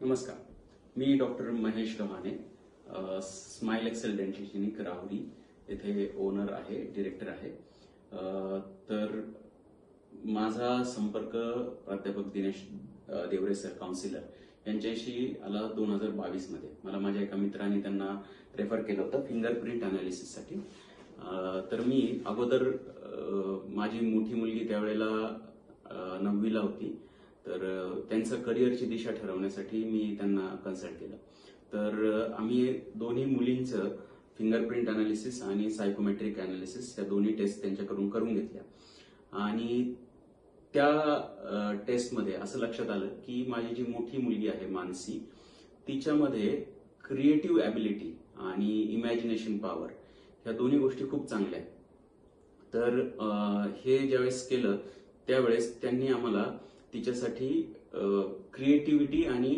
नमस्कार, मी doctor Mahesh Gavhane, Smile Excel dental clinic Rahuri येथे ओनर आहे, डिरेक्टर आहे. तर माझा संपर्क प्राध्यापक दिनेश देवरे सर, काउन्सिलर यांच्याशी आला 2022 मध्ये. मला माझ्या एका मित्राने त्यांना रेफर केलं होतं फिंगरप्रिंट अनालिसिससाठी. तर मी अगोदर माझी मोठी मुलगी त्यावेळेला 9वीला होती. तर त्यांचं करिअरची दिशा ठरवण्यासाठी मी त्यांना कन्सल्ट केलं. तर आम्ही दोन्ही मुलींचं फिंगरप्रिंट अनालिसिस आणि सायकोमेट्रिक अनालिसिस या दोन्ही टेस्ट त्यांच्याकडून करून घेतल्या. आणि त्या टेस्टमध्ये असं लक्षात आलं की माझी जी मोठी मुलगी आहे मानसी, तिच्यामध्ये क्रिएटिव्ह ॲबिलिटी आणि इमॅजिनेशन पॉवर ह्या दोन्ही गोष्टी खूप चांगल्या आहेत. तर हे ज्यावेळेस केलं त्यावेळेस त्यांनी आम्हाला तिच्यासाठी क्रिएटिव्हिटी आणि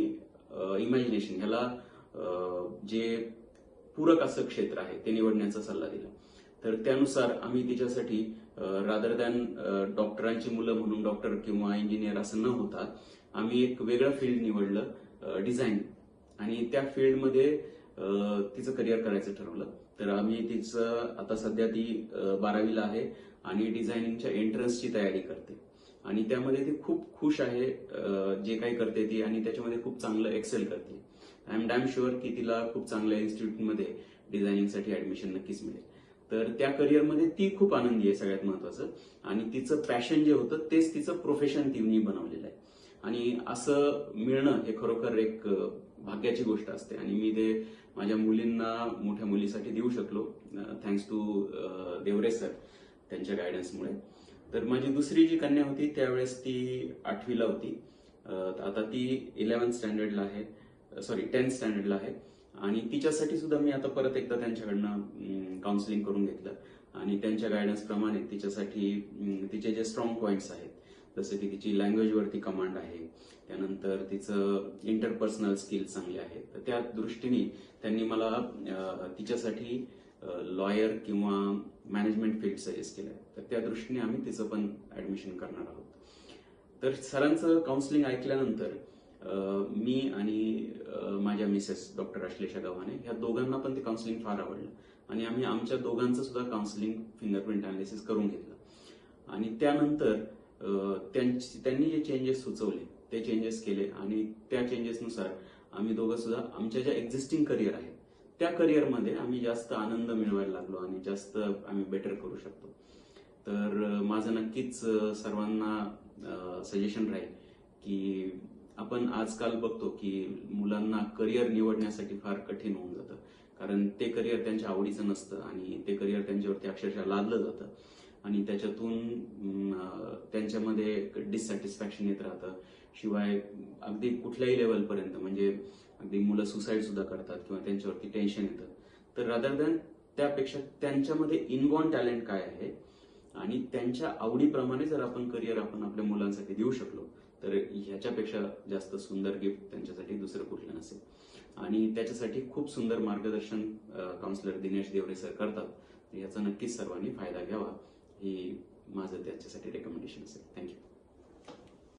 इमॅजिनेशन ह्याला जे पूरक असं क्षेत्र आहे ते निवडण्याचा सल्ला दिला. तर त्यानुसार आम्ही तिच्यासाठी रादर दॅन डॉक्टरांची मुलं म्हणून डॉक्टर किंवा इंजिनियर असं न होता आम्ही एक वेगळं फील्ड निवडलं, डिझाईन. आणि त्या फील्डमध्ये तिचं करिअर करायचं ठरवलं. तर आम्ही तिचं आता सध्या ती 12वीला आहे आणि डिझायनिंगच्या एंट्रन्सची तयारी करते. आणि त्यामध्ये ती खूप खुश आहे जे काही करते ती, आणि त्याच्यामध्ये खूप चांगलं एक्सेल करते. आय एम डॅम शुअर की तिला खूप चांगल्या इन्स्टिट्यूटमध्ये डिझायनिंगसाठी ऍडमिशन नक्कीच मिळेल. तर त्या करिअरमध्ये ती खूप आनंदी आहे सगळ्यात महत्वाचं. आणि तिचं पॅशन जे होतं तेच तिचं प्रोफेशन तिने बनवलेलं आहे. आणि असं मिळणं हे खरोखर एक भाग्याची गोष्ट असते. आणि मी ते माझ्या मुलींना, मोठ्या मुलीसाठी देऊ शकलो थँक्स टू देवरे सर, त्यांच्या गायडन्समुळे. तर माझी दुसरी जी कन्या होती त्यावेळेस ती 8वीला होती. आता ती 11th स्टँडर्डला आहे, 10th स्टँडर्डला आहे. आणि तिच्यासाठी सुद्धा मी आता परत एकदा त्यांच्याकडनं काउन्सिलिंग करून घेतलं. आणि त्यांच्या गायडन्स प्रमाणे तिच्यासाठी तिचे जे स्ट्रॉंग पॉइंट्स आहेत, जसे की तिची लँग्वेजवरती कमांड आहे, त्यानंतर तिचं इंटरपर्सनल स्किल्स चांगले आहेत. तर त्या दृष्टीने त्यांनी मला तिच्यासाठी लॉयर किंवा मॅनेजमेंट फील्ड सजेस्ट केलंय. तर त्या दृष्टीने आम्ही तिचं पण ऍडमिशन करणार आहोत. तर सरांचं काउन्सिलिंग ऐकल्यानंतर मी आणि माझ्या मिसेस डॉक्टर अश्लेषा गव्हाणे ह्या दोघांना पण ते काउन्सिलिंग फार आवडलं. आणि आम्ही आमच्या दोघांचं सुद्धा काउन्सिलिंग फिंगरप्रिंट अनालिसिस करून घेतलं. आणि त्यानंतर त्यांनी जे चेंजेस सुचवले ते चेंजेस केले. आणि त्या चेंजेसनुसार आम्ही दोघं सुद्धा आमच्या ज्या एक्झिस्टिंग करिअर आहेत त्या करिअरमध्ये आम्ही जास्त आनंद मिळवायला लागलो आणि जास्त आम्ही बेटर करू शकतो. तर माझं नक्कीच सर्वांना सजेशन राहील की आपण आजकाल बघतो की मुलांना करिअर निवडण्यासाठी फार कठीण होऊन जातं. कारण ते करिअर त्यांच्या आवडीचं नसतं आणि ते करिअर त्यांच्यावरती अक्षरशः लादलं जातं. आणि त्याच्यातून त्यांच्यामध्ये डिससॅटिस्फॅक्शन येत राहतं. शिवाय अगदी कुठल्याही लेवलपर्यंत, म्हणजे अगदी मुलं सुसाईड सुद्धा करतात किंवा त्यांच्यावरती टेन्शन येतं. तर रादर दॅन त्यापेक्षा त्यांच्यामध्ये इनबॉर्न टॅलेंट काय आहे आणि त्यांच्या आवडीप्रमाणे जर आपण करिअर आपण आपल्या मुलांसाठी देऊ शकलो तर ह्याच्यापेक्षा जास्त सुंदर गिफ्ट त्यांच्यासाठी दुसरं कुठलं नसेल. आणि त्याच्यासाठी खूप सुंदर मार्गदर्शन काउन्सिलर दिनेश देवरे सर करतात. याचा नक्कीच सर्वांनी फायदा घ्यावा ही माझं त्याच्यासाठी रेकमेंडेशन असेल. थँक्यू.